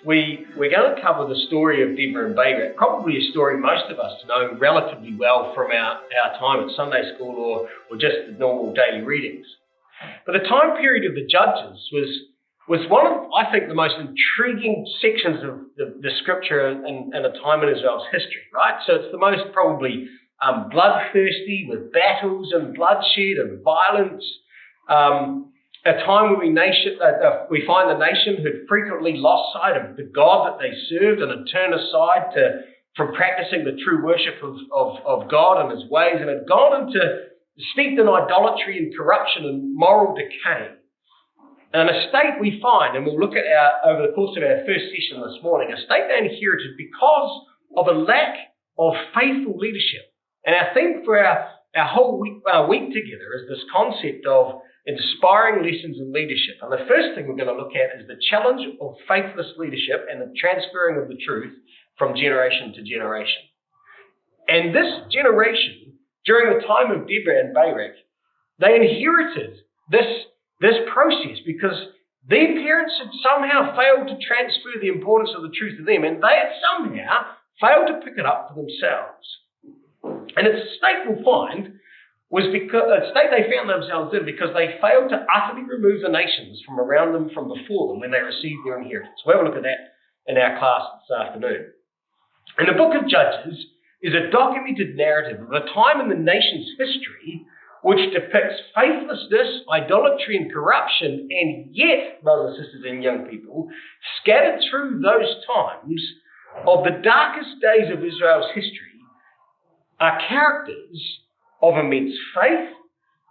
we're going to cover the story of Deborah and Barak, probably a story most of us know relatively well from our time at Sunday school or just the normal daily readings. But the time period of the Judges was one of, I think, the most intriguing sections of the scripture and a time in Israel's history, right? So it's the most probably bloodthirsty, with battles and bloodshed and violence. A time when we find the nation who'd frequently lost sight of the God that they served and had turned aside from practicing the true worship of God and his ways, and had gone into steeped in idolatry and corruption and moral decay. And a state we find, and we'll look at over the course of our first session this morning, a state they inherited because of a lack of faithful leadership. And our theme for our whole week together is this concept of inspiring lessons in leadership. And the first thing we're going to look at is the challenge of faithless leadership and the transferring of the truth from generation to generation. And this generation, during the time of Deborah and Barak, they inherited this process because their parents had somehow failed to transfer the importance of the truth to them, and they had somehow failed to pick it up for themselves. And it's a state we'll find was because a state they found themselves in because they failed to utterly remove the nations from around them from before them when they received their inheritance. We'll have a look at that in our class this afternoon. And the book of Judges is a documented narrative of a time in the nation's history which depicts faithlessness, idolatry, and corruption, and yet, brothers and sisters and young people, scattered through those times of the darkest days of Israel's history are characters of immense faith,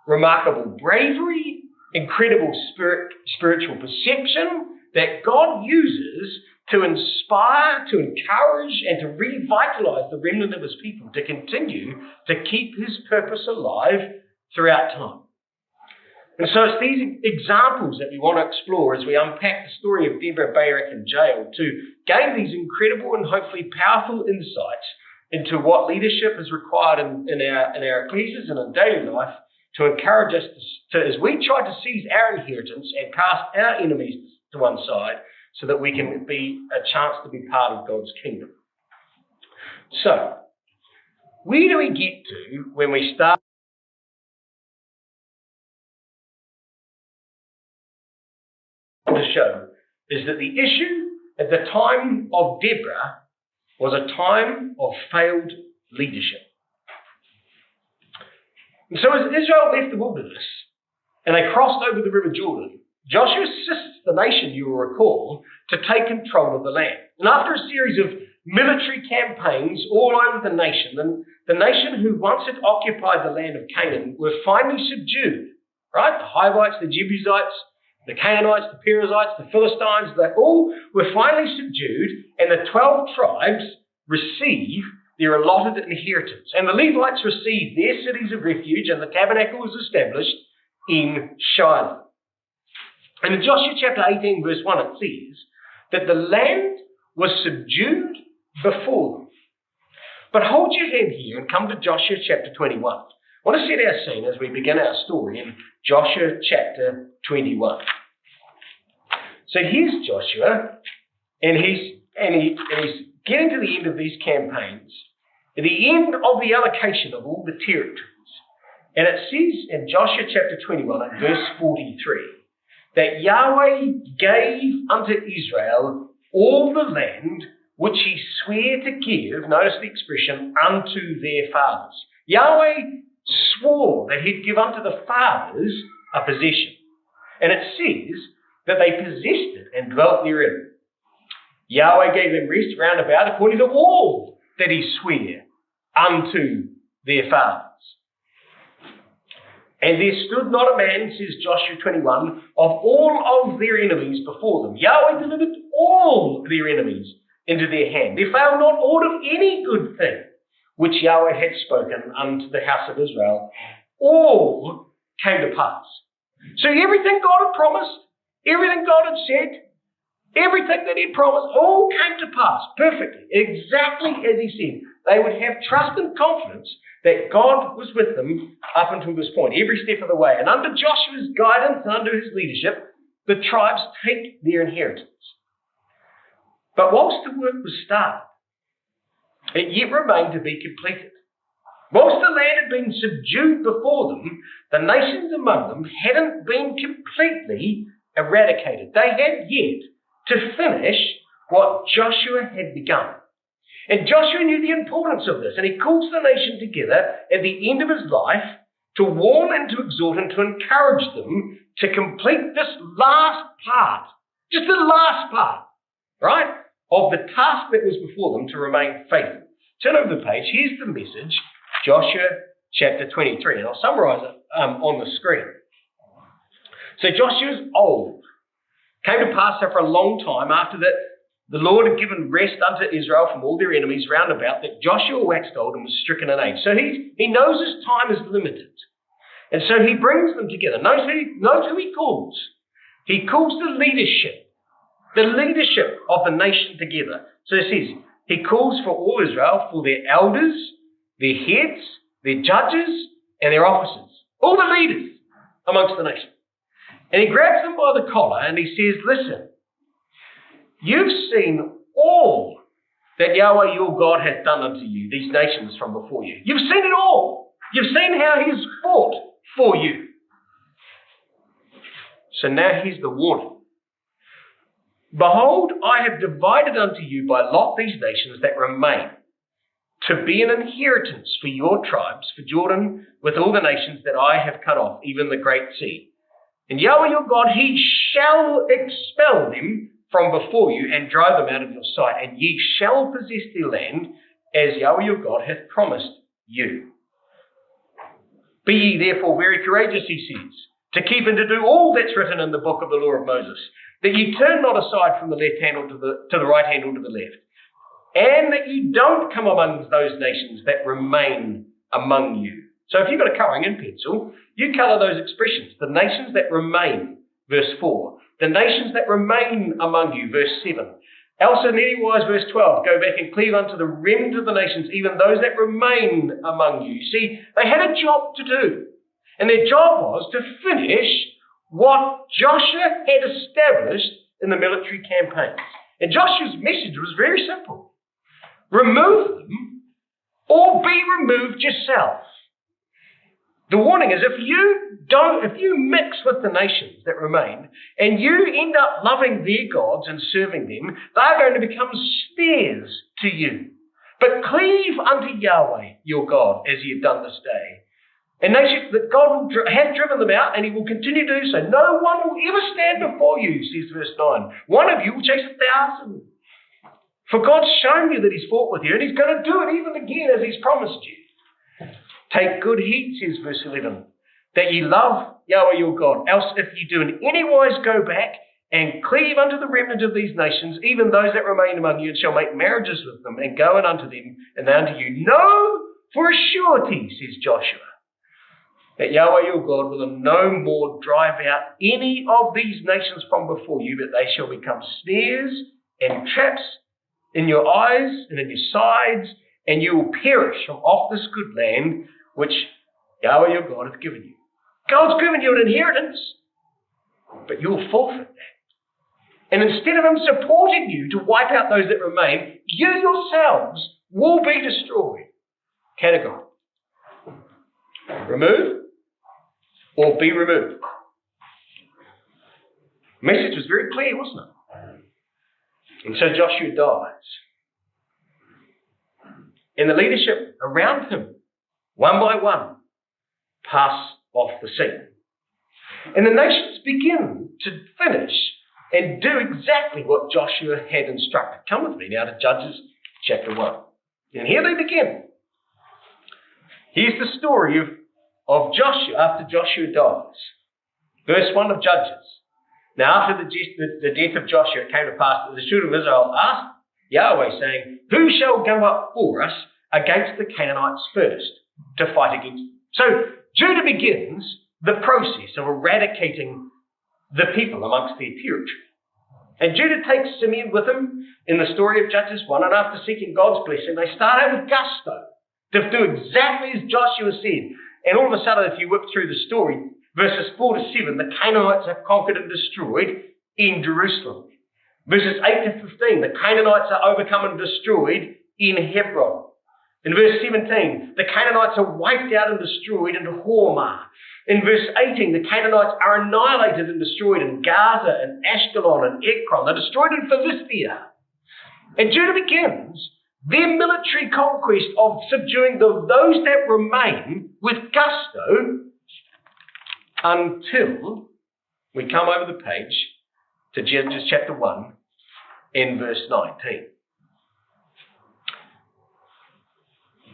remarkable bravery, incredible spiritual perception that God uses to inspire, to encourage, and to revitalize the remnant of his people to continue to keep his purpose alive throughout time. And so it's these examples that we want to explore as we unpack the story of Deborah, Barak, and Jael to gain these incredible and hopefully powerful insights into what leadership is required in our ecclesias and in daily life to encourage us to, as we try to seize our inheritance and cast our enemies to one side so that we can be a chance to be part of God's kingdom. So, where do we get to when we start to show is that the issue at the time of Deborah was a time of failed leadership. And so as Israel left the wilderness and they crossed over the river Jordan, Joshua assists the nation, you will recall, to take control of the land. And after a series of military campaigns all over the nation, the nation who once had occupied the land of Canaan were finally subdued, right? The Hivites, the Jebusites, the Canaanites, the Perizzites, the Philistines, they all were finally subdued, and the 12 tribes receive their allotted inheritance. And the Levites received their cities of refuge, and the tabernacle was established in Shiloh. And in Joshua chapter 18, verse 1, it says that the land was subdued before them. But hold your hand here and come to Joshua chapter 21. I want to set our scene as we begin our story in Joshua chapter 21. So here's Joshua, and he's getting to the end of these campaigns, at the end of the allocation of all the territories. And it says in Joshua chapter 21 at verse 43 that Yahweh gave unto Israel all the land which he sware to give, notice the expression, unto their fathers. Yahweh swore that he'd give unto the fathers a possession. And it says that they possessed it and dwelt therein. Yahweh gave them rest round about according to all that he sware unto their fathers. And there stood not a man, says Joshua 21, of all of their enemies before them. Yahweh delivered all their enemies into their hand. There failed not aught of any good thing which Yahweh had spoken unto the house of Israel. All came to pass. So everything God had promised, everything God had said, everything that he promised, all came to pass perfectly, exactly as he said. They would have trust and confidence that God was with them up until this point, every step of the way. And under Joshua's guidance and under his leadership, the tribes take their inheritance. But whilst the work was started, it yet remained to be completed. Whilst the land had been subdued before them, the nations among them hadn't been completely eradicated. They had yet to finish what Joshua had begun. And Joshua knew the importance of this, and he calls the nation together at the end of his life to warn and to exhort and to encourage them to complete this last part, just the last part, right, of the task that was before them to remain faithful. Turn over the page. Here's the message, Joshua chapter 23, and I'll summarise it on the screen. So Joshua's old. Came to pass after a long time after that the Lord had given rest unto Israel from all their enemies round about, that Joshua waxed old and was stricken in age. So he knows his time is limited. And so he brings them together. Note who he calls. He calls the leadership of the nation together. So it says, he calls for all Israel, for their elders, their heads, their judges, and their officers. All the leaders amongst the nation. And he grabs them by the collar and he says, listen, you've seen all that Yahweh your God hath done unto you, these nations from before you. You've seen it all. You've seen how he has fought for you. So now here's the warning. Behold, I have divided unto you by lot these nations that remain, to be an inheritance for your tribes, for Jordan, with all the nations that I have cut off, even the great sea. And Yahweh your God, he shall expel them from before you and drive them out of your sight, and ye shall possess their land, as Yahweh your God hath promised you. Be ye therefore very courageous, he says, to keep and to do all that's written in the book of the law of Moses, that ye turn not aside from the left hand or to the right hand or to the left, and that ye don't come among those nations that remain among you. So if you've got a colouring in pencil, you colour those expressions. The nations that remain, verse 4. The nations that remain among you, verse 7. Else and anywise, verse 12. Go back and cleave unto the remnant of the nations, even those that remain among you. See, they had a job to do. And their job was to finish what Joshua had established in the military campaigns. And Joshua's message was very simple. Remove them or be removed yourself. The warning is if you mix with the nations that remain and you end up loving their gods and serving them, they're going to become snares to you. But cleave unto Yahweh your God as ye have done this day. And nations that God has driven them out and he will continue to do so. No one will ever stand before you, says verse 9. One of you will chase 1,000. For God's shown you that he's fought with you and he's going to do it even again as he's promised you. Take good heed, says verse 11, that ye love Yahweh your God. Else if ye do in any wise go back and cleave unto the remnant of these nations, even those that remain among you, and shall make marriages with them, and go in unto them, and they unto you. Know for a surety, says Joshua, that Yahweh your God will no more drive out any of these nations from before you, but they shall become snares and traps in your eyes and in your sides, and you will perish from off this good land which Yahweh your God hath given you. God's given you an inheritance, but you'll forfeit that. And instead of him supporting you to wipe out those that remain, you yourselves will be destroyed. Category. Remove or be removed. The message was very clear, wasn't it? And so Joshua dies. And the leadership around him, one by one, pass off the scene. And the nations begin to finish and do exactly what Joshua had instructed. Come with me now to Judges chapter 1. And here they begin. Here's the story of Joshua after Joshua dies. Verse 1 of Judges. Now after the death of Joshua, it came to pass that the children of Israel asked Yahweh, saying, who shall go up for us against the Canaanites first to fight against them? So Judah begins the process of eradicating the people amongst their territory. And Judah takes Simeon with him in the story of Judges 1, and after seeking God's blessing, they start out with gusto to do exactly as Joshua said. And all of a sudden, if you whip through the story, verses 4 to 7, the Canaanites are conquered and destroyed in Jerusalem. Verses 8 to 15, the Canaanites are overcome and destroyed in Hebron. In verse 17, the Canaanites are wiped out and destroyed in Hormah. In verse 18, the Canaanites are annihilated and destroyed in Gaza and Ashkelon and Ekron. They're destroyed in Philistia. And Judah begins their military conquest of subduing those that remain with gusto until we come over the page to Judges chapter 1 in verse 19.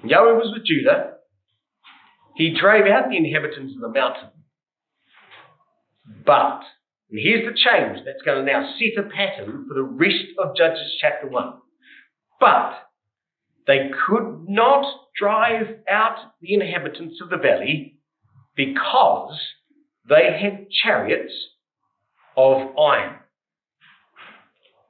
Yahweh was with Judah. He drove out the inhabitants of the mountain. But, and here's the change that's going to now set a pattern for the rest of Judges chapter 1. But they could not drive out the inhabitants of the valley because they had chariots of iron.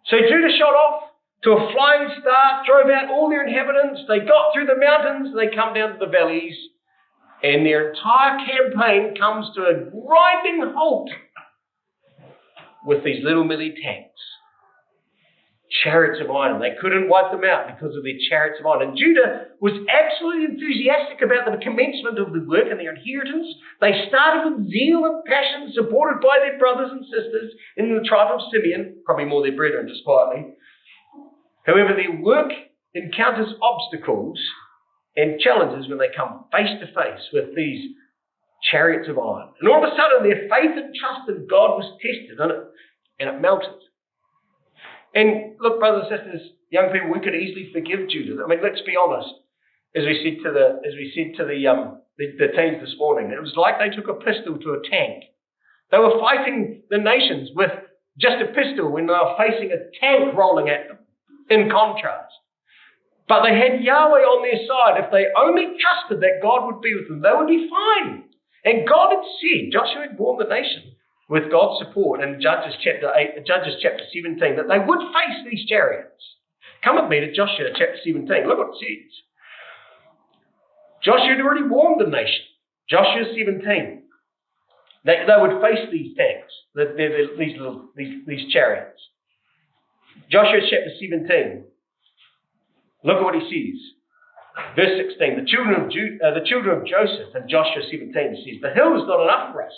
So Judah shot off to a flying start, drove out all their inhabitants. They got through the mountains, they come down to the valleys, and their entire campaign comes to a grinding halt with these little milly tanks. Chariots of iron. They couldn't wipe them out because of their chariots of iron. And Judah was absolutely enthusiastic about the commencement of the work and their inheritance. They started with zeal and passion, supported by their brothers and sisters in the tribe of Simeon, probably more their brethren, just quietly. However, their work encounters obstacles and challenges when they come face to face with these chariots of iron. And all of a sudden, their faith and trust in God was tested, and it melted. And look, brothers and sisters, young people, we could easily forgive Judah. I mean, let's be honest. As we said to the teens this morning, it was like they took a pistol to a tank. They were fighting the nations with just a pistol when they were facing a tank rolling at them. In contrast. But they had Yahweh on their side. If they only trusted that God would be with them, they would be fine. And God had said, Joshua had warned the nation with God's support in Judges chapter 17, that they would face these chariots. Come with me to Joshua chapter 17. Look what it says. Joshua had already warned the nation. Joshua 17. They would face these tanks, these chariots. Joshua chapter 17. Look at what he says. Verse 16. The children of Joseph in Joshua 17 says, the hill is not enough for us.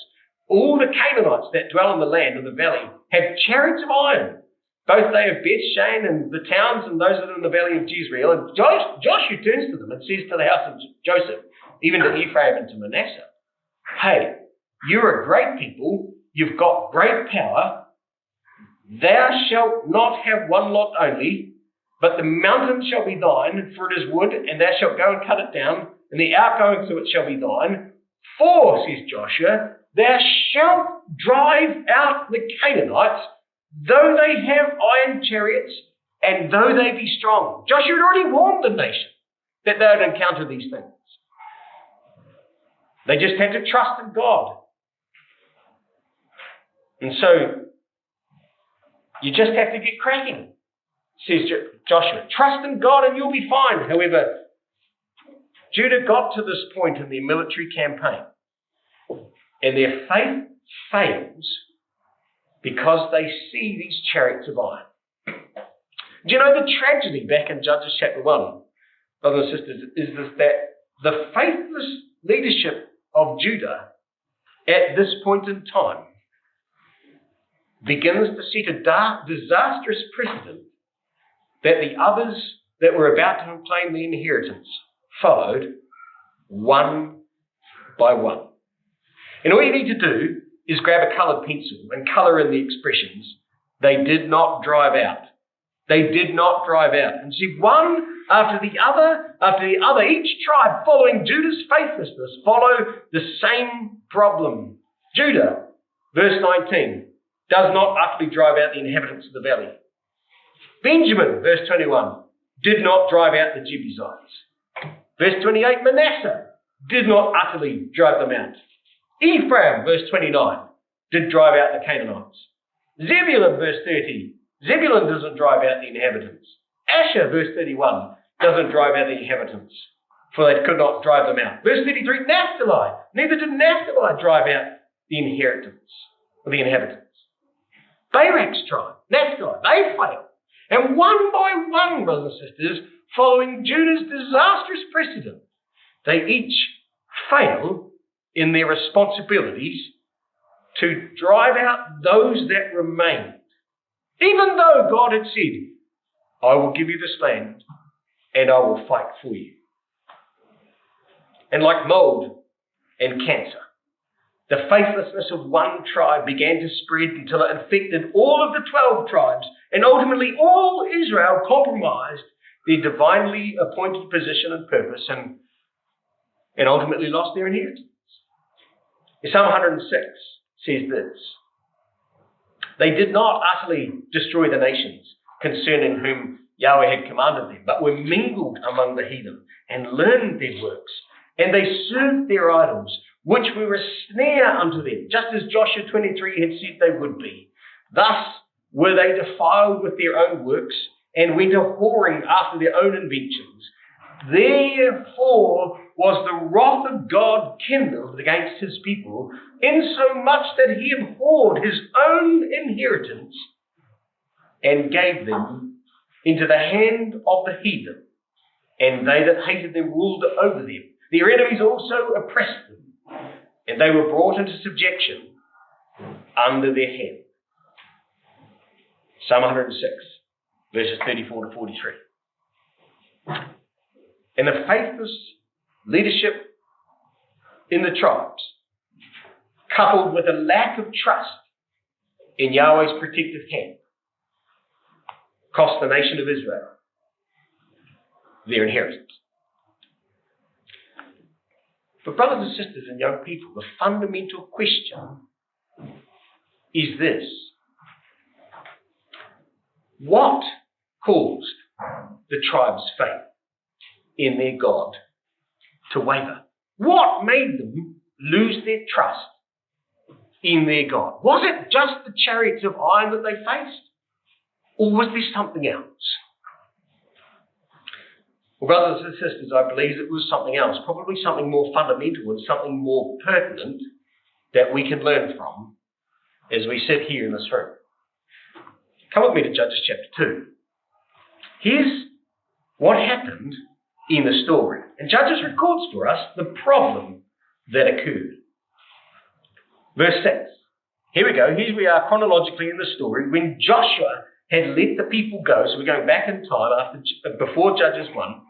All the Canaanites that dwell in the land of the valley have chariots of iron. Both they of Bethshan and the towns and those that are in the valley of Jezreel. And Joshua turns to them and says to the house of Joseph, even to Ephraim and to Manasseh, hey, you're a great people. You've got great power. Thou shalt not have one lot only, but the mountain shall be thine, for it is wood, and thou shalt go and cut it down, and the outgoing to it shall be thine. For, says Joshua, thou shalt drive out the Canaanites, though they have iron chariots, and though they be strong. Joshua had already warned the nation that they would encounter these things. They just had to trust in God. And so, you just have to get cracking, says Joshua. Trust in God and you'll be fine. However, Judah got to this point in their military campaign and their faith fails because they see these chariots of iron. Do you know the tragedy back in Judges chapter 1, brothers and sisters, is that the faithless leadership of Judah at this point in time begins to set a disastrous precedent that the others that were about to claim the inheritance followed one by one. And all you need to do is grab a coloured pencil and colour in the expressions. They did not drive out. They did not drive out. And see, one after the other, each tribe following Judah's faithlessness follow the same problem. Judah, verse 19, does not utterly drive out the inhabitants of the valley. Benjamin, verse 21, did not drive out the Jebusites. Verse 28, Manasseh did not utterly drive them out. Ephraim, verse 29, did drive out the Canaanites. Zebulun, verse 30, Zebulun doesn't drive out the inhabitants. Asher, verse 31, doesn't drive out the inhabitants, for they could not drive them out. Verse 33, Naphtali, neither did Naphtali drive out the inheritance, or the inhabitants. Barak's tribe, Naphtali, they failed. And one by one, brothers and sisters, following Judah's disastrous precedent, they each fail in their responsibilities to drive out those that remained. Even though God had said, I will give you this land and I will fight for you. And like mold and cancer, the faithlessness of one tribe began to spread until it infected all of the 12 tribes, and ultimately all Israel compromised their divinely appointed position and purpose and ultimately lost their inheritance. Psalm 106 says this: they did not utterly destroy the nations concerning whom Yahweh had commanded them, but were mingled among the heathen and learned their works, and they served their idols, which were a snare unto them, just as Joshua 23 had said they would be. Thus were they defiled with their own works, and went a whoring after their own inventions. Therefore was the wrath of God kindled against his people, insomuch that he abhorred his own inheritance, and gave them into the hand of the heathen, and they that hated them ruled over them. Their enemies also oppressed them, and they were brought into subjection under their hand. Psalm 106, verses 34 to 43. And the faithless leadership in the tribes, coupled with a lack of trust in Yahweh's protective hand, cost the nation of Israel their inheritance. But brothers and sisters and young people, the fundamental question is this: what caused the tribe's faith in their God to waver? What made them lose their trust in their God? Was it just the chariots of iron that they faced? Or was there something else? Well, brothers and sisters, I believe it was something else, probably something more fundamental and something more pertinent that we can learn from as we sit here in this room. Come with me to Judges chapter 2. Here's what happened in the story. And Judges records for us the problem that occurred. Verse 6. Here we go. Here we are chronologically in the story. When Joshua had let the people go, so we're going back in time before Judges 1.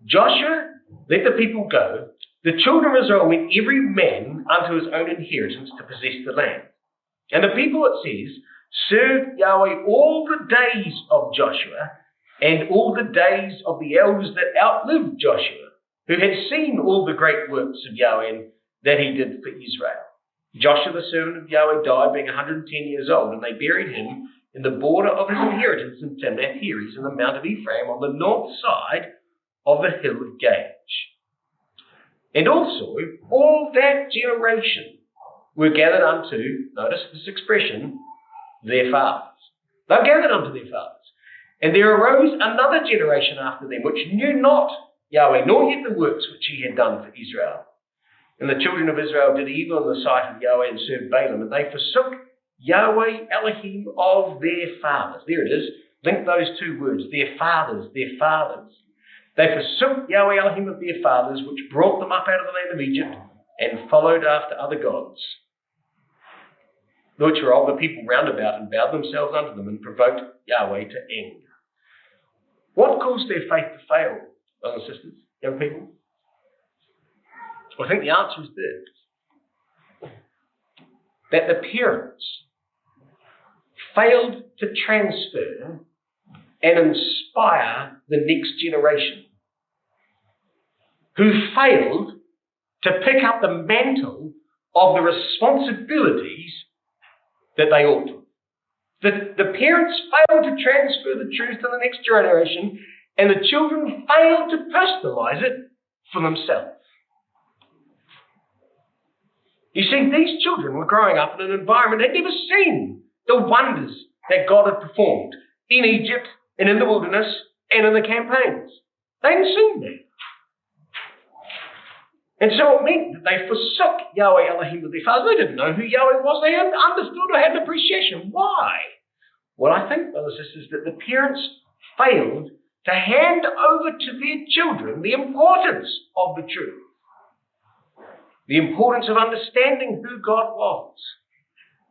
Joshua let the people go. The children of Israel went every man unto his own inheritance to possess the land. And the people, it says, served Yahweh all the days of Joshua and all the days of the elders that outlived Joshua, who had seen all the great works of Yahweh that he did for Israel. Joshua, the servant of Yahweh, died being 110 years old, and they buried him in the border of his inheritance in Timnath-Heres in the Mount of Ephraim on the north side of the hill of Gage. And also, all that generation were gathered unto, notice this expression, their fathers. They were gathered unto their fathers. And there arose another generation after them, which knew not Yahweh, nor yet the works which he had done for Israel. And the children of Israel did evil in the sight of Yahweh and served Balaam, and they forsook Yahweh Elohim of their fathers. There it is. Link those two words. Their fathers, their fathers. They forsook Yahweh Elohim of their fathers, which brought them up out of the land of Egypt, and followed after other gods, which were of the people round about, and bowed themselves unto them, and provoked Yahweh to anger. What caused their faith to fail, brothers and sisters, young people? Well, I think the answer is this: that the parents failed to transfer and inspire the next generation, who failed to pick up the mantle of the responsibilities that they ought to. The parents failed to transfer the truth to the next generation, and the children failed to personalize it for themselves. You see, these children were growing up in an environment they'd never seen the wonders that God had performed in Egypt and in the wilderness and in the campaigns. They hadn't seen that. And so it meant that they forsook Yahweh Elohim with their fathers. They didn't know who Yahweh was. They hadn't understood or had an appreciation. Why? Well, I think, brothers and sisters, that the parents failed to hand over to their children the importance of the truth. The importance of understanding who God was,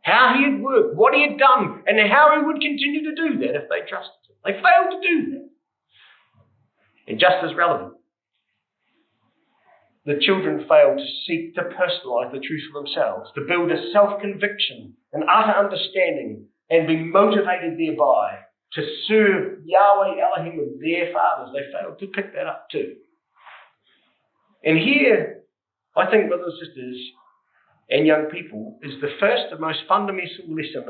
how he had worked, what he had done, and how he would continue to do that if they trusted him. They failed to do that. And just as relevant, the children failed to seek to personalize the truth for themselves, to build a self-conviction, an utter understanding, and be motivated thereby to serve Yahweh Elohim with their fathers. They failed to pick that up too. And here, I think, brothers and sisters, and young people, is the first and most fundamental lesson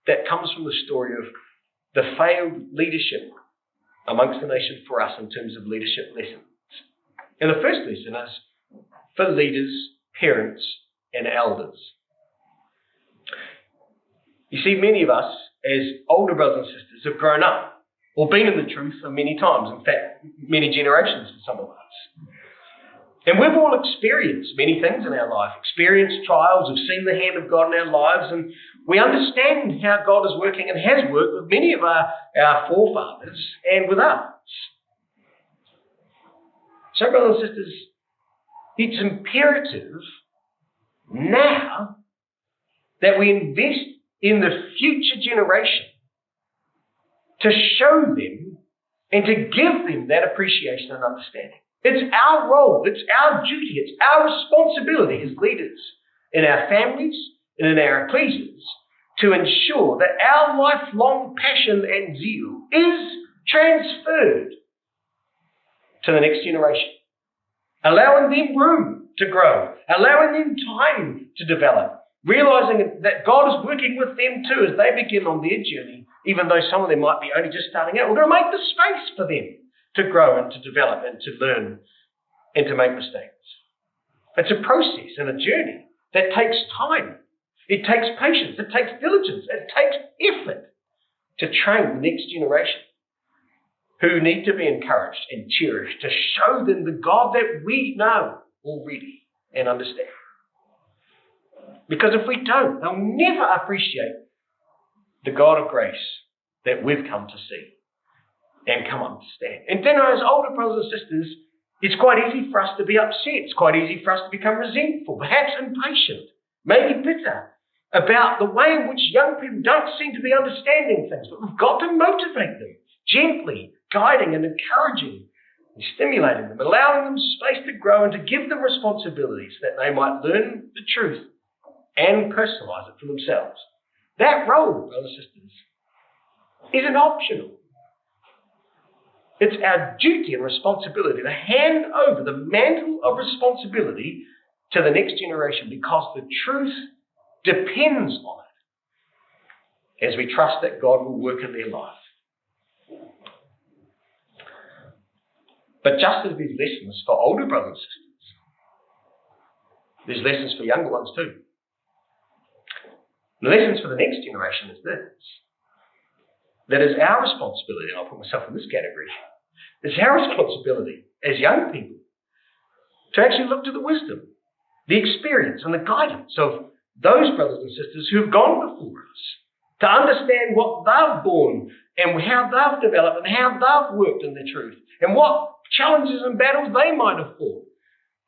that comes from the story of the failed leadership amongst the nation for us in terms of leadership lessons. And the first lesson is for leaders, parents, and elders. You see, many of us, as older brothers and sisters, have grown up or been in the truth for many times, in fact, many generations for some of us. And we've all experienced many things in our life, experienced trials, we've seen the hand of God in our lives, and we understand how God is working and has worked with many of our forefathers and with us. So, brothers and sisters, it's imperative now that we invest in the future generation to show them and to give them that appreciation and understanding. It's our role, it's our duty, it's our responsibility as leaders in our families and in our ecclesias to ensure that our lifelong passion and zeal is transferred to the next generation, allowing them room to grow, allowing them time to develop, realizing that God is working with them too as they begin on their journey, even though some of them might be only just starting out. We're going to make the space for them to grow and to develop and to learn and to make mistakes. It's a process and a journey that takes time. It takes patience. It takes diligence. It takes effort to train the next generation who need to be encouraged and cherished, to show them the God that we know already and understand. Because if we don't, they'll never appreciate the God of grace that we've come to see and come understand. And then as older brothers and sisters, it's quite easy for us to be upset. It's quite easy for us to become resentful, perhaps impatient, maybe bitter about the way in which young people don't seem to be understanding things. But we've got to motivate them gently, guiding and encouraging and stimulating them, allowing them space to grow and to give them responsibilities that they might learn the truth and personalize it for themselves. That role, brothers and sisters, isn't optional. It's our duty and responsibility to hand over the mantle of responsibility to the next generation because the truth depends on it as we trust that God will work in their life. But just as there's lessons for older brothers and sisters, there's lessons for younger ones too. The lessons for the next generation is this: that is our responsibility, and I'll put myself in this category, it's our responsibility as young people to actually look to the wisdom, the experience and the guidance of those brothers and sisters who have gone before us, to understand what they've borne and how they've developed and how they've worked in the truth and what challenges and battles they might have fought,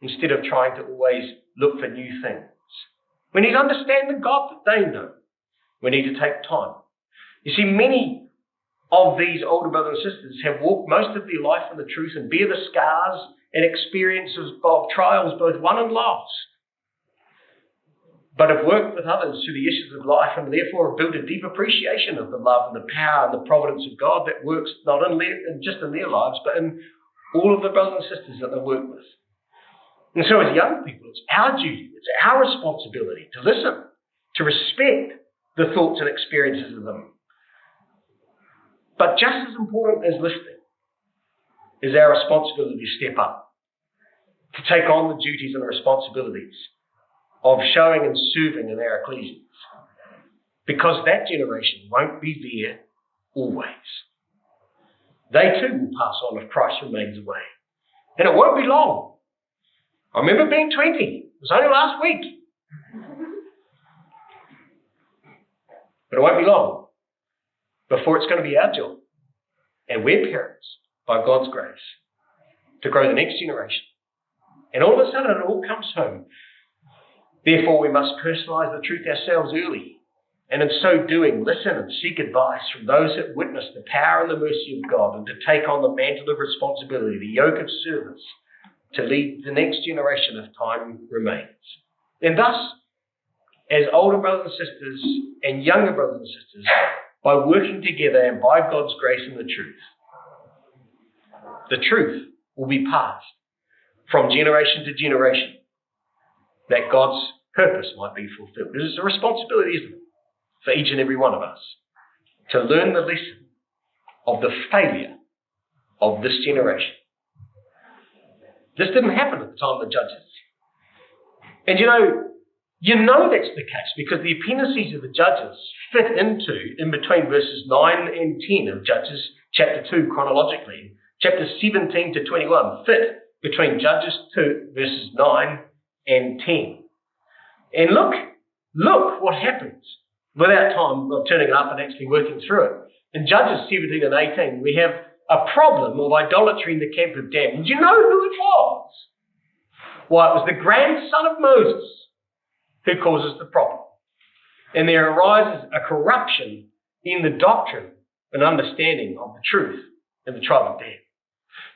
instead of trying to always look for new things. We need to understand the God that they know. We need to take time. You see, many of these older brothers and sisters have walked most of their life in the truth and bear the scars and experiences of trials, both won and lost, but have worked with others through the issues of life and therefore have built a deep appreciation of the love and the power and the providence of God that works not only just in their lives, but in all of the brothers and sisters that they work with. And so as young people, it's our duty, it's our responsibility to listen, to respect the thoughts and experiences of them. But just as important as listening is our responsibility to step up, to take on the duties and the responsibilities of showing and serving in our ecclesias, because that generation won't be there always. They too will pass on if Christ remains away. And it won't be long. I remember being 20. It was only last week. But it won't be long before it's going to be our job. And we're parents, by God's grace, to grow the next generation. And all of a sudden, it all comes home. Therefore, we must personalise the truth ourselves early. And in so doing, listen and seek advice from those that witness the power and the mercy of God, and to take on the mantle of responsibility, the yoke of service, to lead the next generation if time remains. And thus, as older brothers and sisters and younger brothers and sisters, by working together and by God's grace and the truth will be passed from generation to generation, that God's purpose might be fulfilled. It is a responsibility, isn't it, for each and every one of us to learn the lesson of the failure of this generation. This didn't happen at the time of the Judges. And you know that's the case because the appendices of the Judges fit in between verses 9 and 10 of Judges chapter 2 chronologically. Chapter 17 to 21 fit between Judges 2 verses 9 and 10. And look what happens without time of turning it up and actually working through it. In Judges 17 and 18, we have a problem of idolatry in the camp of Dan. Do you know who it was? Why, it was the grandson of Moses who causes the problem. And there arises a corruption in the doctrine and understanding of the truth in the tribe of Dan.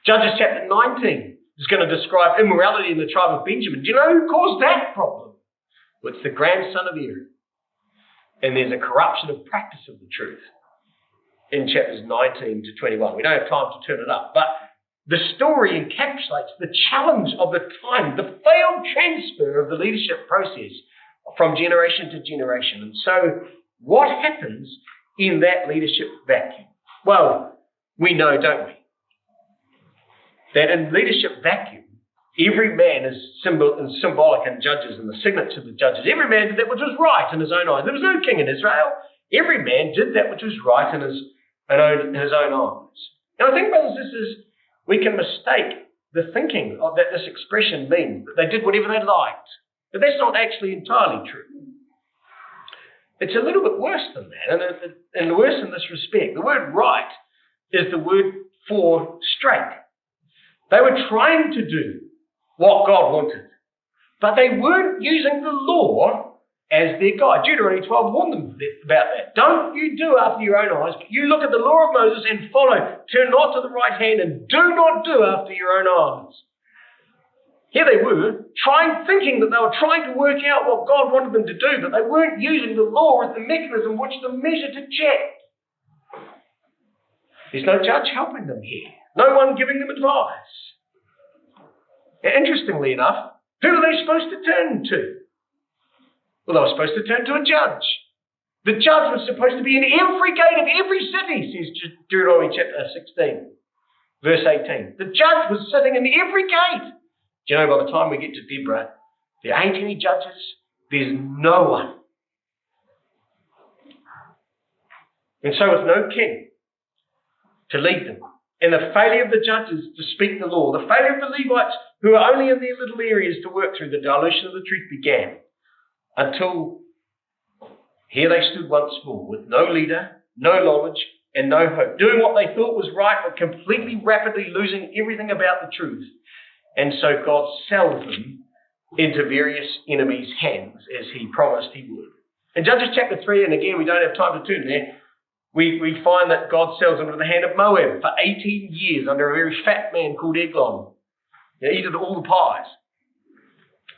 Judges chapter 19 is going to describe immorality in the tribe of Benjamin. Do you know who caused that problem? Well, it's the grandson of Aaron. And there's a corruption of practice of the truth in chapters 19 to 21. We don't have time to turn it up, but the story encapsulates the challenge of the time, the failed transfer of the leadership process from generation to generation. And so what happens in that leadership vacuum? Well, we know, don't we, that in leadership vacuum, every man is symbolic in Judges and the signature of the Judges. Every man did that which was right in his own eyes. There was no king in Israel. Every man did that which was right in his own eyes. And I think, brothers and sisters, we can mistake the thinking of that this expression means that they did whatever they liked. But that's not actually entirely true. It's a little bit worse than that, and worse in this respect. The word right is the word for straight. They were trying to do what God wanted, but they weren't using the law as their guide. Deuteronomy 12 warned them about that. Don't you do after your own eyes, but you look at the law of Moses and follow. Turn not to the right hand and do not do after your own eyes. Here they were, thinking that they were trying to work out what God wanted them to do, but they weren't using the law as the mechanism which to measure to check. There's no judge helping them here. No one giving them advice. Interestingly enough, who are they supposed to turn to? Well, they were supposed to turn to a judge. The judge was supposed to be in every gate of every city, says Deuteronomy chapter 16, verse 18. The judge was sitting in every gate. Do you know, by the time we get to Deborah, there ain't any judges. There's no one. And so with no king to lead them. And the failure of the judges to speak the law, the failure of the Levites who are only in their little areas to work through, the dilution of the truth began. Until here they stood once more with no leader, no knowledge, and no hope, doing what they thought was right, but completely, rapidly losing everything about the truth. And so God sells them into various enemies' hands, as he promised he would. In Judges chapter 3, and again, we don't have time to turn there, we find that God sells them into the hand of Moab for 18 years under a very fat man called Eglon. He did all the pies.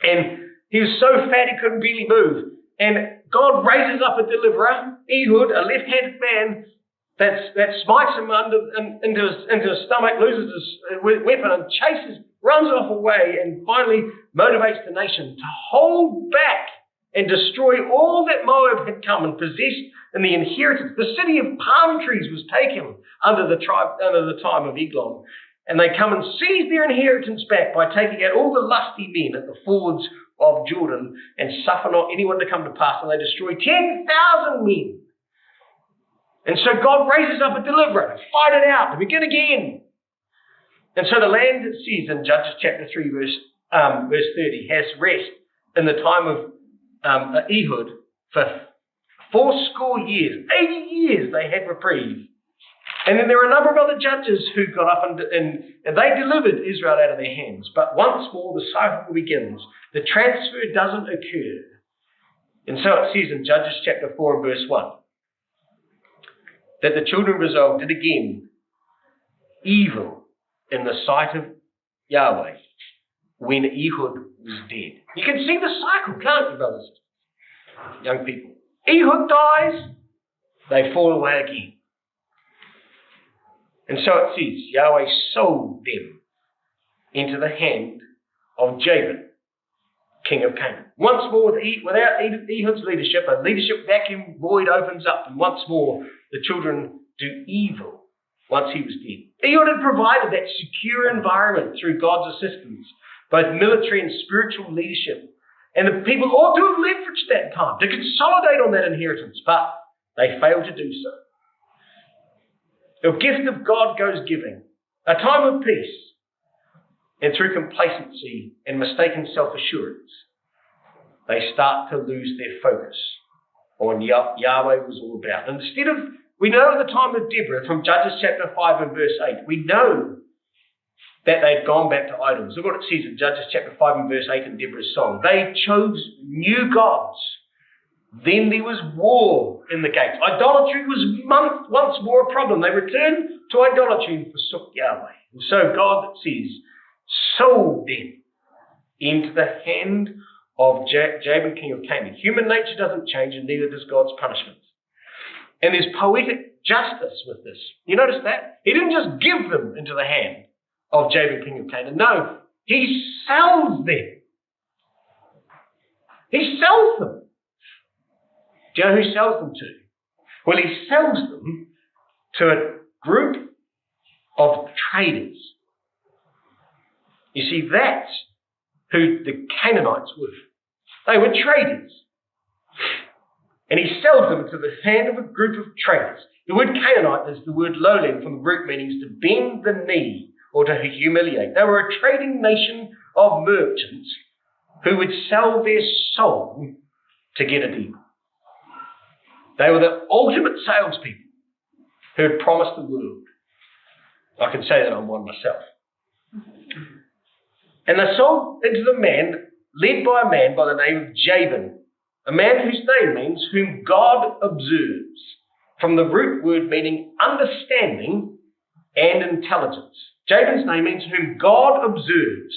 And he was so fat he couldn't barely move. And God raises up a deliverer, Ehud, a left-handed man, that smites him into his stomach, loses his weapon and runs off away, and finally motivates the nation to hold back and destroy all that Moab had come and possessed in the inheritance. The city of palm trees was taken under the time of Eglon. And they come and seize their inheritance back by taking out all the lusty men at the fords of Jordan and suffer not anyone to come to pass. And they destroy 10,000 men. And so God raises up a deliverer to fight it out, to begin again. And so the land, it says in Judges chapter 3, verse verse 30, has rest in the time of Ehud for 80 years. 80 years they had reprieve. And then there are a number of other judges who got up and they delivered Israel out of their hands. But once more the cycle begins. The transfer doesn't occur. And so it says in Judges chapter 4 and verse 1 that the children of Israel did again evil in the sight of Yahweh when Ehud was dead. You can see the cycle, can't you, brothers? Young people. Ehud dies, they fall away again. And so it says, Yahweh sold them into the hand of Jabin, king of Canaan. Once more, without Ehud's leadership, a leadership vacuum void opens up, and once more the children do evil once he was dead. Ehud had provided that secure environment through God's assistance, both military and spiritual leadership. And the people ought to have leveraged that time to consolidate on that inheritance, but they failed to do so. The gift of God goes giving, a time of peace, and through complacency and mistaken self-assurance, they start to lose their focus on what Yahweh was all about. And instead of, we know at the time of Deborah, from Judges chapter 5 and verse 8, we know that they'd gone back to idols. Look what it says in Judges chapter 5 and verse 8 in Deborah's song. They chose new gods. Then there was war in the gates. Idolatry was once more a problem. They returned to idolatry and forsook Yahweh. And so God, it says, sold them into the hand of Jabin, king of Canaan. Human nature doesn't change, and neither does God's punishment. And there's poetic justice with this. You notice that? He didn't just give them into the hand of Jabin, king of Canaan. No, he sells them. He sells them. Do you know who he sells them to? Well, he sells them to a group of traders. You see, that's who the Canaanites were. They were traders. And he sells them to the hand of a group of traders. The word Canaanite is the word lowland from the root meanings to bend the knee or to humiliate. They were a trading nation of merchants who would sell their soul to get a deal. They were the ultimate salespeople who had promised the world. I can say that I'm one myself. And they sold into the man, led by a man by the name of Jabin, a man whose name means whom God observes, from the root word meaning understanding and intelligence. Jabin's name means whom God observes.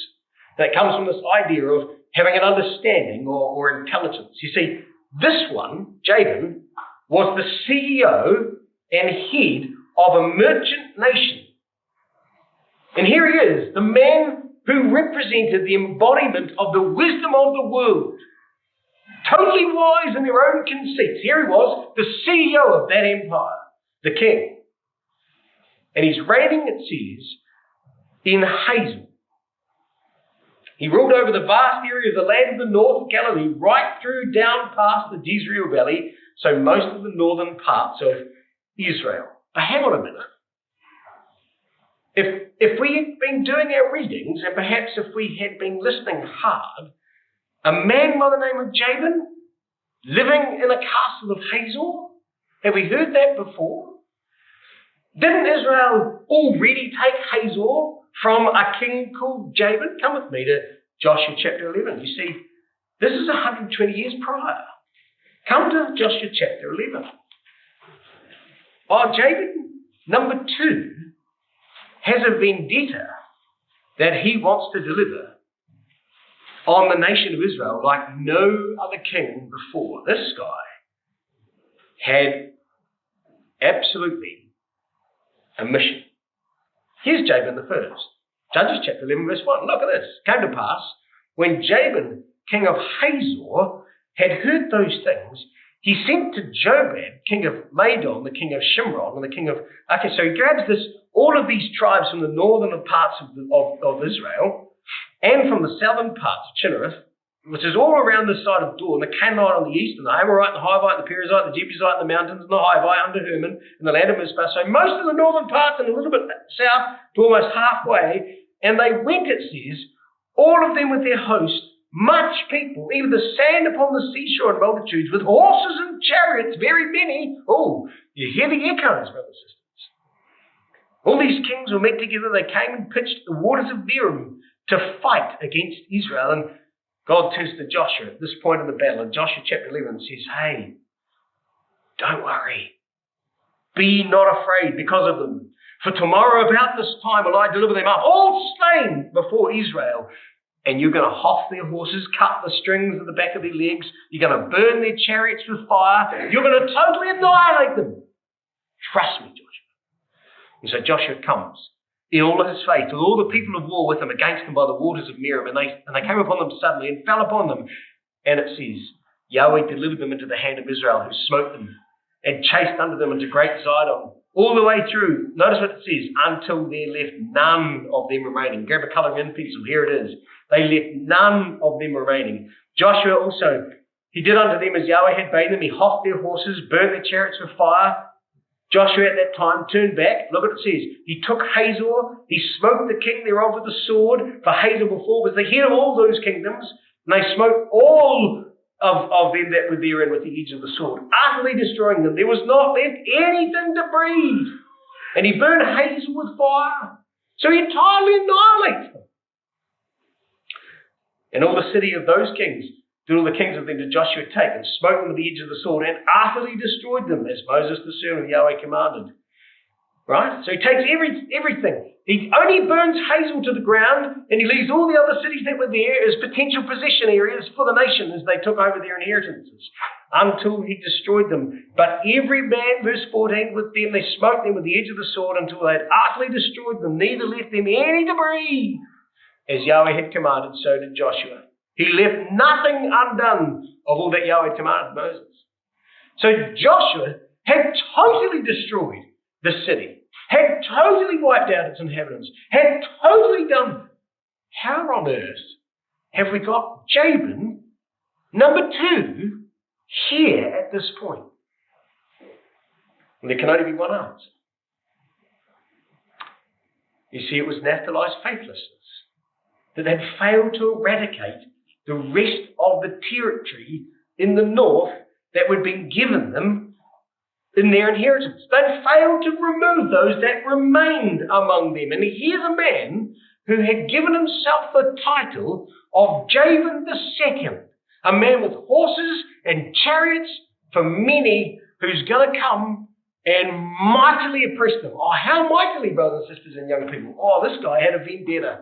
That comes from this idea of having an understanding or intelligence. You see, this one, Jabin, was the CEO and head of a merchant nation. And here he is, the man who represented the embodiment of the wisdom of the world. Totally wise in their own conceits. Here he was, the CEO of that empire, the king. And he's reigning, it says, in Hazor. He ruled over the vast area of the land of the north of Galilee, right through down past the Jezreel Valley, so most of the northern parts of Israel. But hang on a minute. If we had been doing our readings, and perhaps if we had been listening hard, a man by the name of Jabin living in a castle of Hazor, have we heard that before? Didn't Israel already take Hazor from a king called Jabin? Come with me to Joshua chapter 11. You see, this is 120 years prior. Come to Joshua chapter 11. Jabin, number 2, has a vendetta that he wants to deliver on the nation of Israel like no other king before. This guy had absolutely a mission. Here's Jabin the first. Judges chapter 11 verse 1. Look at this. It came to pass, when Jabin, king of Hazor, had heard those things, he sent to Jobab, king of Madon, the king of Shimron, and the king of... Okay, so he grabs all of these tribes from the northern parts of Israel, and from the southern parts of Chinnereth, which is all around the side of Dor, and the Canaanite on the east, and the Amorite, the Hivite, the Perizzite, the Jebusite, the mountains, and the Hivite under Hermon, and the land of Mizpah. So most of the northern parts and a little bit south to almost halfway, and they went, it says, all of them with their host, much people, even the sand upon the seashore in multitudes, with horses and chariots, very many. Oh, you hear the echoes, brothers and sisters. All these kings were met together. They came and pitched the waters of Merom to fight against Israel. And God turns to Joshua at this point in the battle. And Joshua chapter 11 says, hey, don't worry. Be not afraid because of them. For tomorrow about this time will I deliver them up, all slain before Israel. And you're going to hough their horses, cut the strings at the back of their legs. You're going to burn their chariots with fire. You're going to totally annihilate them. Trust me, Joshua. And so Joshua comes in all of his faith, with all the people of war with him against them by the waters of Merom. And they came upon them suddenly and fell upon them. And it says, Yahweh delivered them into the hand of Israel, who smote them and chased under them into great Zidon, all the way through. Notice what it says, until there left none of them remaining. Grab a colouring in pencil, here it is. They left none of them remaining. Joshua also, he did unto them as Yahweh had bade them. He houghed their horses, burnt their chariots with fire. Joshua at that time turned back. Look what it says. He took Hazor. He smote the king thereof with the sword. For Hazor before was the head of all those kingdoms. And they smote all of them that were therein with the edge of the sword, utterly destroying them. There was not left anything to breathe. And he burned Hazor with fire. So he entirely annihilates them. And all the city of those kings did all the kings of them did Joshua take, and smote them with the edge of the sword, and utterly destroyed them, as Moses the servant of Yahweh commanded. Right? So he takes everything. He only burns Hazor to the ground, and he leaves all the other cities that were there as potential possession areas for the nation as they took over their inheritances, until he destroyed them. But every man, verse 14, with them, they smote them with the edge of the sword until they had utterly destroyed them, neither left them any to breathe. As Yahweh had commanded, so did Joshua. He left nothing undone of all that Yahweh commanded Moses. So Joshua had totally destroyed the city, had totally wiped out its inhabitants, had totally done. How on earth have we got Jabin, number 2, here at this point? Well, there can only be one answer. You see, it was Naphtali's faithlessness that had failed to eradicate the rest of the territory in the north that had been given them in their inheritance. They'd failed to remove those that remained among them. And here's a man who had given himself the title of Jabin II, a man with horses and chariots for many, who's going to come and mightily oppress them. Oh, how mightily, brothers and sisters and young people. Oh, this guy had a vendetta.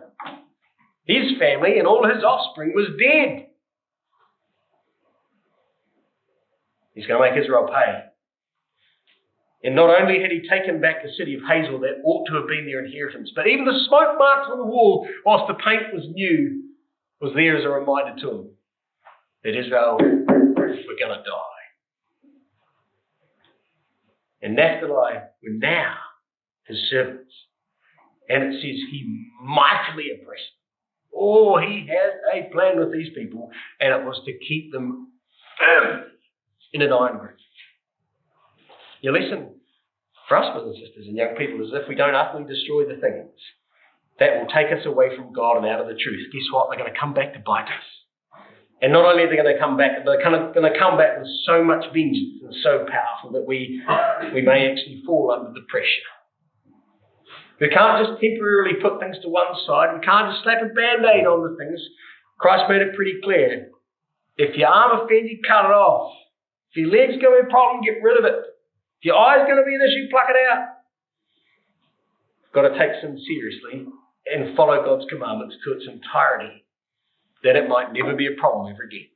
His family and all his offspring was dead. He's going to make Israel pay. And not only had he taken back the city of Hazor that ought to have been their inheritance, but even the smoke marks on the wall, whilst the paint was new, was there as a reminder to him that Israel were going to die. And Naphtali were now his servants. And it says he mightily oppressed them. Oh, he had a plan with these people, and it was to keep them firm in an iron grip. You listen, for us, brothers and sisters and young people, is if we don't utterly destroy the things that will take us away from God and out of the truth, guess what? They're going to come back to bite us. And not only are they going to come back, they're going to come back with so much vengeance and so powerful that we may actually fall under the pressure. We can't just temporarily put things to one side. We can't just slap a band-aid on the things. Christ made it pretty clear. If your arm offends you, cut it off. If your leg's going to be a problem, get rid of it. If your eye's going to be an issue, pluck it out. You've got to take sin seriously and follow God's commandments to its entirety, that it might never be a problem ever again.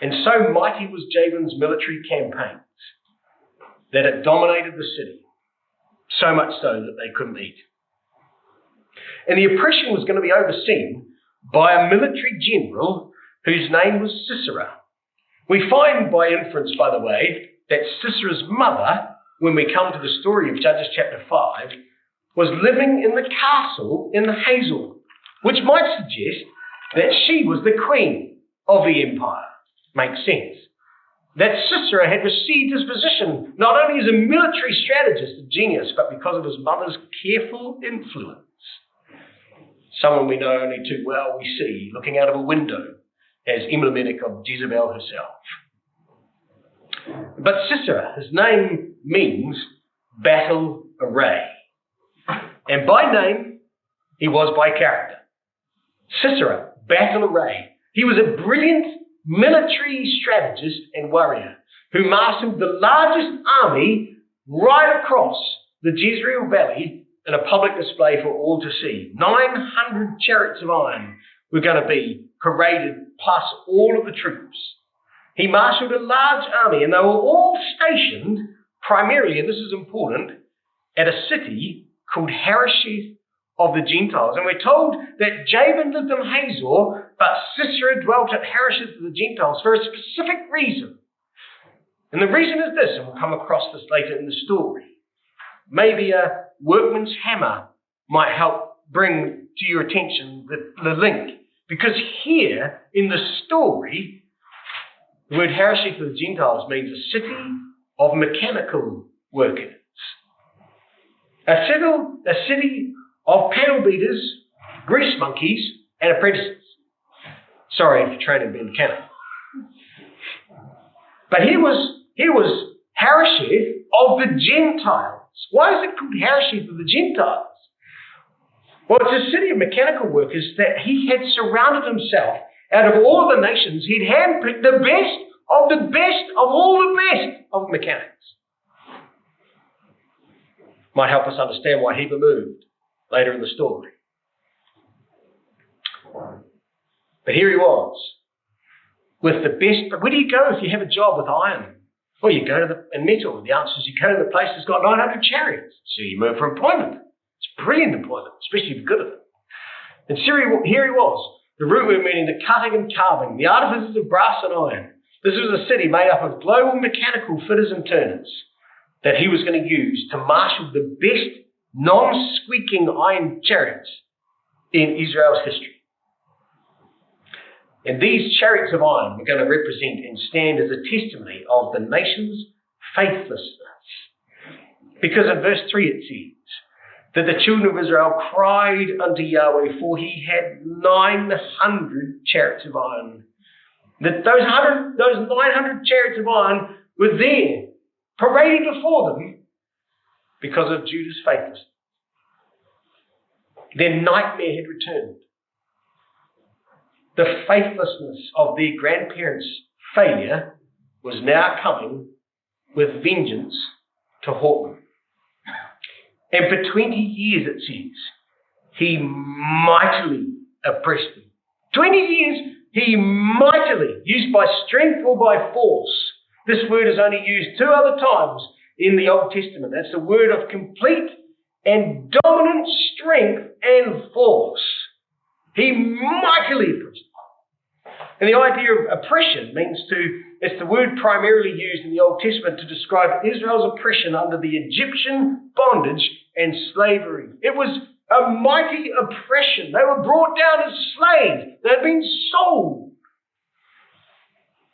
And so mighty was Jabin's military campaigns that it dominated the city. So much so that they couldn't eat. And the oppression was going to be overseen by a military general whose name was Sisera. We find by inference, by the way, that Sisera's mother, when we come to the story of Judges chapter 5, was living in the castle in Hazor, which might suggest that she was the queen of the empire. Makes sense. That Sisera had received his position not only as a military strategist, a genius, but because of his mother's careful influence. Someone we know only too well, we see, looking out of a window, as emblematic of Jezebel herself. But Sisera, his name means battle array. And by name, he was by character. Sisera, battle array. He was a brilliant military strategist and warrior who marshaled the largest army right across the Jezreel Valley in a public display for all to see. 900 chariots of iron were going to be paraded, plus all of the troops. He marshaled a large army, and they were all stationed primarily, and this is important, at a city called Harosheth of the Gentiles. And we're told that Jabin lived in Hazor, but Sisera dwelt at Harosheth of the Gentiles for a specific reason. And the reason is this, and we'll come across this later in the story. Maybe a workman's hammer might help bring to your attention the link. Because here in the story, the word Harosheth of the Gentiles means a city of mechanical workers. A city of panel beaters, grease monkeys, and apprentices. Sorry if you're training to be a mechanic. But here was Harosheth of the Gentiles. Why is it called Harosheth of the Gentiles? Well, it's a city of mechanical workers that he had surrounded himself. Out of all the nations, he'd handpicked the best of the best of all the best of mechanics. Might help us understand why Heber moved later in the story. But here he was, with the best. But where do you go if you have a job with iron? Well, you go to and metal. The answer is you go to the place that's got 900 chariots. So you move for employment. It's brilliant employment, especially if you're good at it. And here he was, the root word meaning the cutting and carving, the artificers of brass and iron. This was a city made up of global mechanical fitters and turners that he was going to use to marshal the best non-squeaking iron chariots in Israel's history. And these chariots of iron were going to represent and stand as a testimony of the nation's faithlessness. Because in verse 3 it says that the children of Israel cried unto Yahweh, for he had 900 chariots of iron. That those 900 chariots of iron were there, parading before them because of Judah's faithlessness. Their nightmare had returned. The faithlessness of their grandparents' failure was now coming with vengeance to haunt them. And for 20 years, it says, he mightily oppressed them. 20 years, he mightily, used by strength or by force. This word is only used 2 other times in the Old Testament. That's the word of complete and dominant strength and force. He mightily oppressed them. And the idea of oppression it's the word primarily used in the Old Testament to describe Israel's oppression under the Egyptian bondage and slavery. It was a mighty oppression. They were brought down as slaves. They had been sold.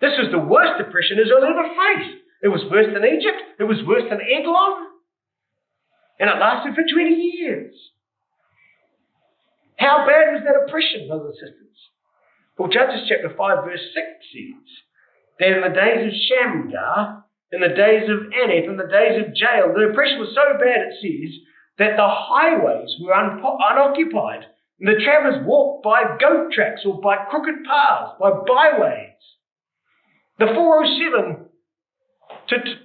This was the worst oppression Israel ever faced. It was worse than Egypt. It was worse than Eglon. And it lasted for 20 years. How bad was that oppression, brothers and sisters? Well, Judges chapter 5 verse 6 says that in the days of Shamgar, in the days of Anep, in the days of Jael, the oppression was so bad, it says, that the highways were unoccupied. And the travellers walked by goat tracks or by crooked paths, by byways. The 407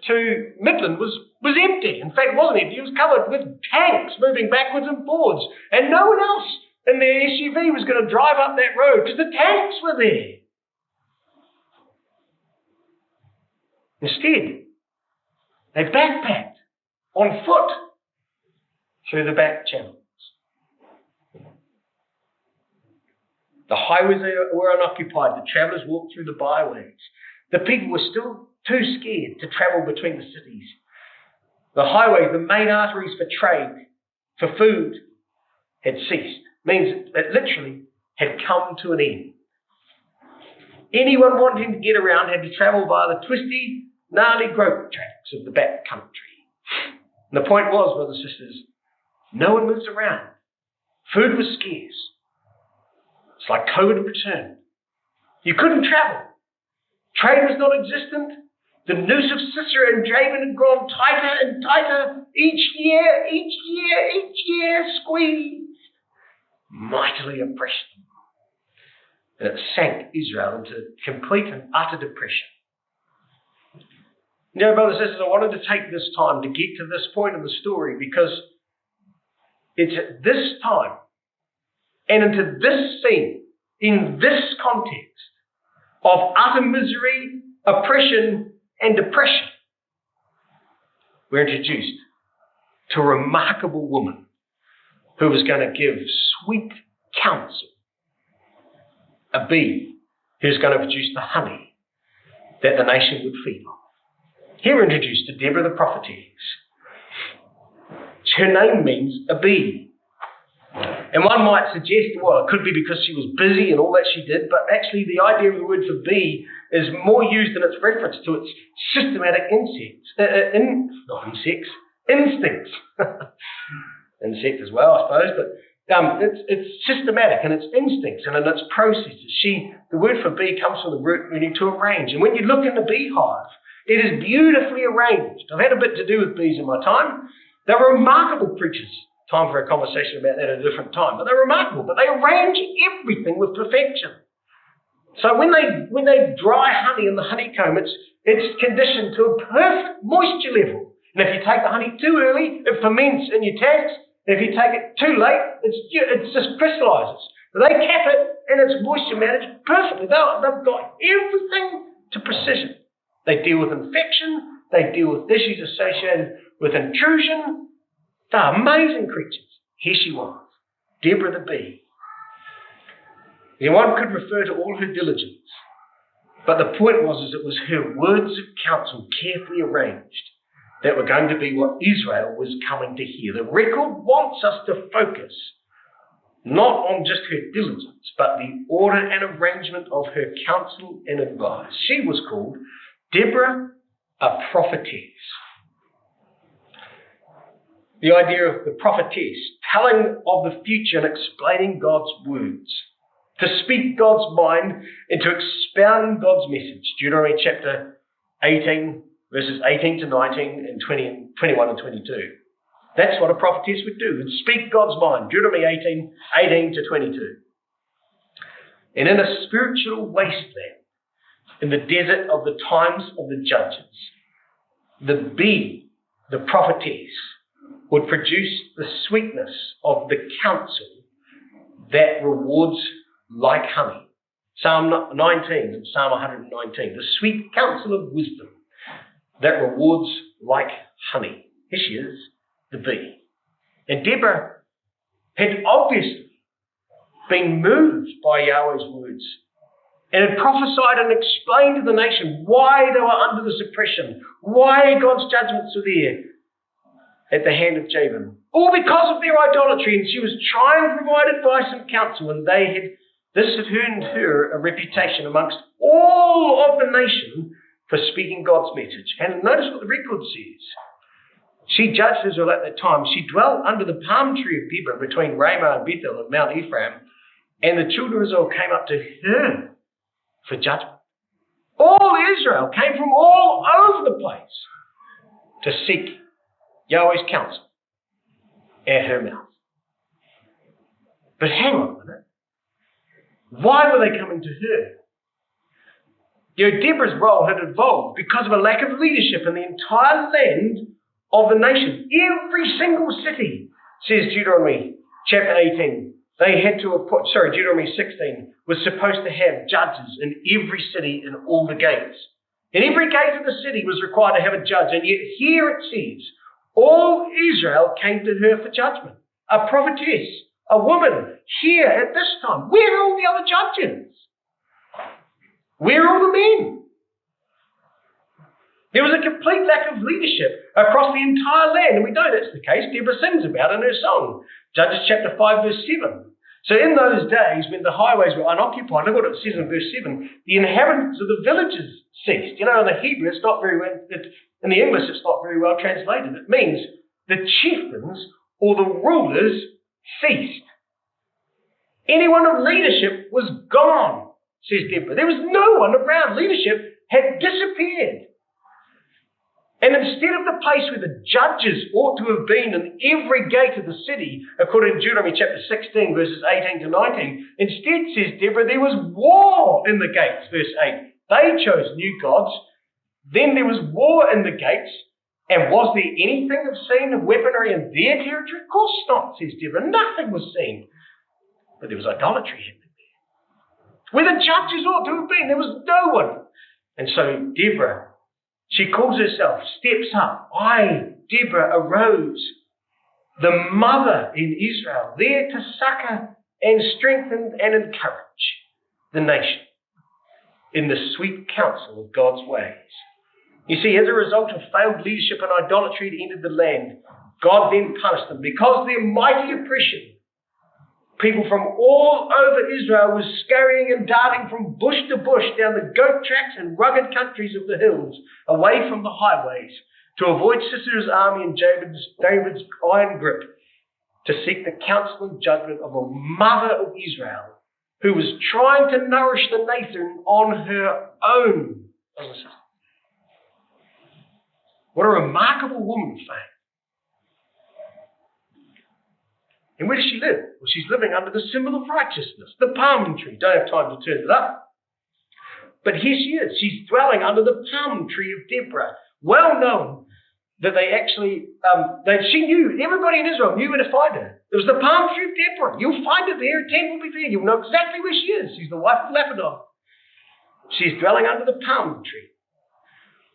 to Midland was empty. In fact, it wasn't empty. It was covered with tanks moving backwards and forwards. And no one else in their SUV was going to drive up that road because the tanks were there. Instead, they backpacked on foot through the back channels. The highways were unoccupied. The travellers walked through the byways. The people were still too scared to travel between the cities. The highways, the main arteries for trade, for food, had ceased. Means that literally had come to an end. Anyone wanting to get around had to travel via the twisty, gnarly growth tracks of the back country. And the point was, brothers and sisters, no one moves around. Food was scarce. It's like COVID returned. You couldn't travel. Trade was non-existent. The noose of Sisera and Jabin had grown tighter and tighter. Each year, squeezed. Mightily oppressed them. And it sank Israel into complete and utter depression. You know, brothers and sisters, I wanted to take this time to get to this point of the story because it's at this time and into this scene, in this context of utter misery, oppression, and depression, we're introduced to a remarkable woman who was going to give sweet counsel, a bee who's going to produce the honey that the nation would feed on. Here we're introduced to Deborah the prophetess. Her name means a bee. And one might suggest, well, it could be because she was busy and all that she did, but actually the idea of the word for bee is more used in its reference to its systematic instincts. Insect as well, I suppose, but it's systematic in its instincts and in its processes. The word for bee comes from the root meaning to arrange. And when you look in the beehive, it is beautifully arranged. I've had a bit to do with bees in my time. They're remarkable creatures. Time for a conversation about that at a different time. But they're remarkable. But they arrange everything with perfection. So when they dry honey in the honeycomb, it's conditioned to a perfect moisture level. And if you take the honey too early, it ferments in your tanks. If you take it too late, it just crystallizes. But they cap it and it's moisture managed perfectly. They've got everything to precision. They deal with infection. They deal with issues associated with intrusion. They're amazing creatures. Here she was, Deborah the bee. And one could refer to all her diligence. But the point was it was her words of counsel carefully arranged that were going to be what Israel was coming to hear. The record wants us to focus not on just her diligence, but the order and arrangement of her counsel and advice. She was called Deborah, a prophetess. The idea of the prophetess, telling of the future and explaining God's words, to speak God's mind and to expound God's message. Deuteronomy chapter 18, verses 18 to 19 and 21 and 22. That's what a prophetess would do, and speak God's mind. Deuteronomy 18 to 22. And in a spiritual wasteland, in the desert of the times of the judges, the bee, the prophetess, would produce the sweetness of the counsel that rewards like honey. Psalm 19 and Psalm 119, the sweet counsel of wisdom that rewards like honey. Here she is, the bee. And Deborah had obviously been moved by Yahweh's words and had prophesied and explained to the nation why they were under this oppression, why God's judgments were there at the hand of Jabin, all because of their idolatry. And she was trying to provide advice and counsel, and this had earned her a reputation amongst all of the nation for speaking God's message. And notice what the record says. She judged Israel at that time. She dwelt under the palm tree of Deborah between Ramah and Bethel and Mount Ephraim, and the children of Israel came up to her for judgment. All Israel came from all over the place to seek Yahweh's counsel at her mouth. But hang on a minute. Why were they coming to her? You know, Deborah's role had evolved because of a lack of leadership in the entire land of the nation. Every single city, says Deuteronomy chapter 18, Deuteronomy 16 was supposed to have judges in every city in all the gates. And every gate of the city was required to have a judge. And yet here it says, all Israel came to her for judgment. A prophetess, a woman, here at this time. Where are all the other judges? Where are all the men? There was a complete lack of leadership across the entire land. And we know that's the case. Deborah sings about it in her song. Judges chapter 5, verse 7. So in those days, when the highways were unoccupied, look what it says in verse 7, the inhabitants of the villages ceased. You know, in the Hebrew, in the English, it's not very well translated. It means the chieftains or the rulers ceased. Anyone of leadership was gone, says Deborah. There was no one around. Leadership had disappeared. And instead of the place where the judges ought to have been in every gate of the city, according to Deuteronomy chapter 16, verses 18 to 19, instead, says Deborah, there was war in the gates, verse 8. They chose new gods. Then there was war in the gates. And was there anything seen of weaponry in their territory? Of course not, says Deborah. Nothing was seen. But there was idolatry happening there. Where the judges ought to have been, there was no one. And so Deborah, she calls herself, steps up. I, Deborah, arose, the mother in Israel, there to succor and strengthen and encourage the nation in the sweet counsel of God's ways. You see, as a result of failed leadership and idolatry that entered the land, God then punished them. Because of their mighty oppression, people from all over Israel were scurrying and darting from bush to bush down the goat tracks and rugged countries of the hills, away from the highways, to avoid Sisera's army and David's iron grip, to seek the counsel and judgment of a mother of Israel who was trying to nourish the nation on her own. What a remarkable woman of faith. And where does she live? Well, she's living under the symbol of righteousness, the palm tree. Don't have time to turn it up. But here she is. She's dwelling under the palm tree of Deborah. Well known that they actually, she knew, everybody in Israel knew where to find her. It was the palm tree of Deborah. You'll find her there, a tent will be there. You'll know exactly where she is. She's the wife of Lebanon. She's dwelling under the palm tree.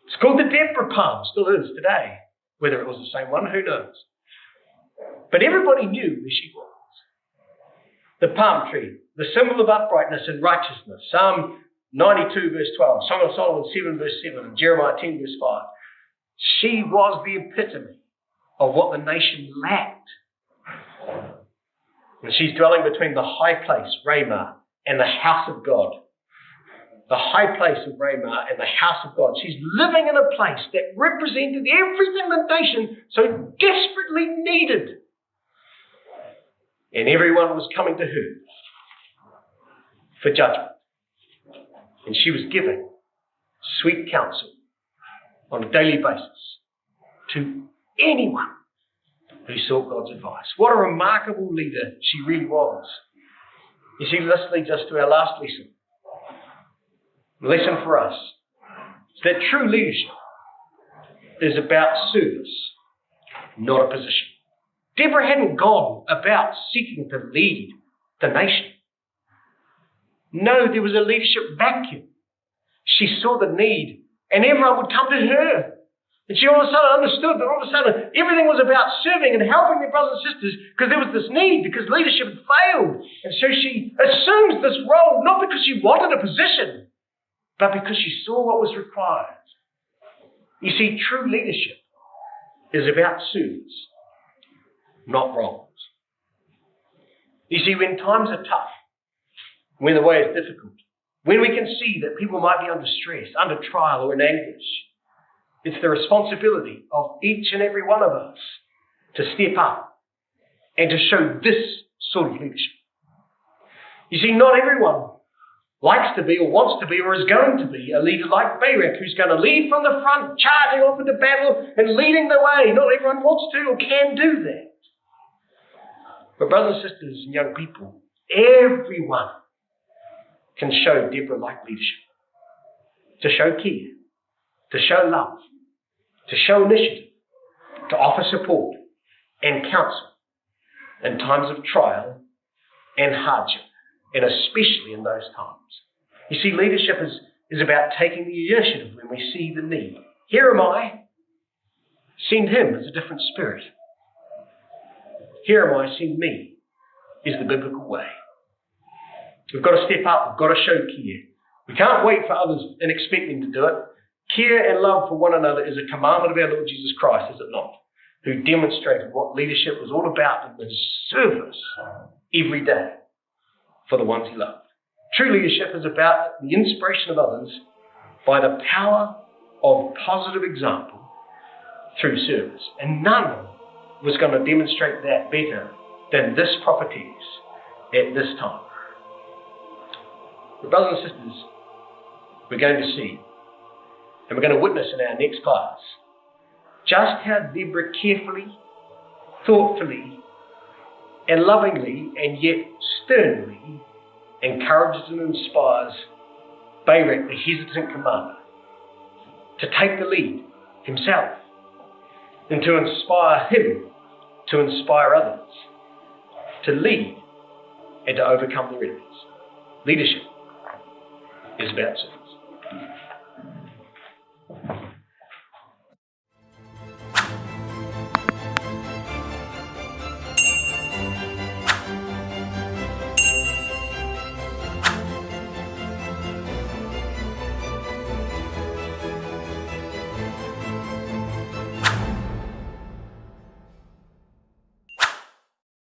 It's called the Deborah palm, still is today. Whether it was the same one, who knows? But everybody knew where she was. The palm tree, the symbol of uprightness and righteousness. Psalm 92 verse 12, Song of Solomon 7 verse 7, and Jeremiah 10 verse 5. She was the epitome of what the nation lacked. And she's dwelling between the high place, Ramah, and the house of God. The high place of Ramah and the house of God. She's living in a place that represented everything the nation so desperately needed. And everyone was coming to her for judgment. And she was giving sweet counsel on a daily basis to anyone who sought God's advice. What a remarkable leader she really was. You see, this leads us to our last lesson. The lesson for us is that true leadership is about service, not a position. Deborah hadn't gone about seeking to lead the nation. No, there was a leadership vacuum. She saw the need, and everyone would come to her. And she all of a sudden understood that all of a sudden everything was about serving and helping their brothers and sisters because there was this need, because leadership had failed. And so she assumes this role, not because she wanted a position, but because she saw what was required. You see, true leadership is about service, not roles. You see, when times are tough, when the way is difficult, when we can see that people might be under stress, under trial, or in anguish, it's the responsibility of each and every one of us to step up and to show this sort of leadership. You see, not everyone likes to be or wants to be or is going to be a leader like Barak, who's going to lead from the front, charging off into battle and leading the way. Not everyone wants to or can do that. But brothers and sisters and young people, everyone can show Deborah-like leadership. To show care, to show love, to show initiative, to offer support and counsel in times of trial and hardship, and especially in those times. You see, leadership is about taking the initiative when we see the need. Here am I, send him is a different spirit. Here am I, send me is the biblical way. We've got to step up, we've got to show care. We can't wait for others and expect them to do it. Care and love for one another is a commandment of our Lord Jesus Christ, is it not? Who demonstrated what leadership was all about in his service every day for the ones he loved. True leadership is about the inspiration of others by the power of positive example through service. And none was going to demonstrate that better than this prophetess at this time. But brothers and sisters, we're going to see, and we're going to witness in our next class, just how Deborah carefully, thoughtfully, and lovingly, and yet sternly, encourages and inspires Barak, the hesitant commander, to take the lead himself and to inspire him to inspire others, to lead and to overcome their enemies. Leadership is about service.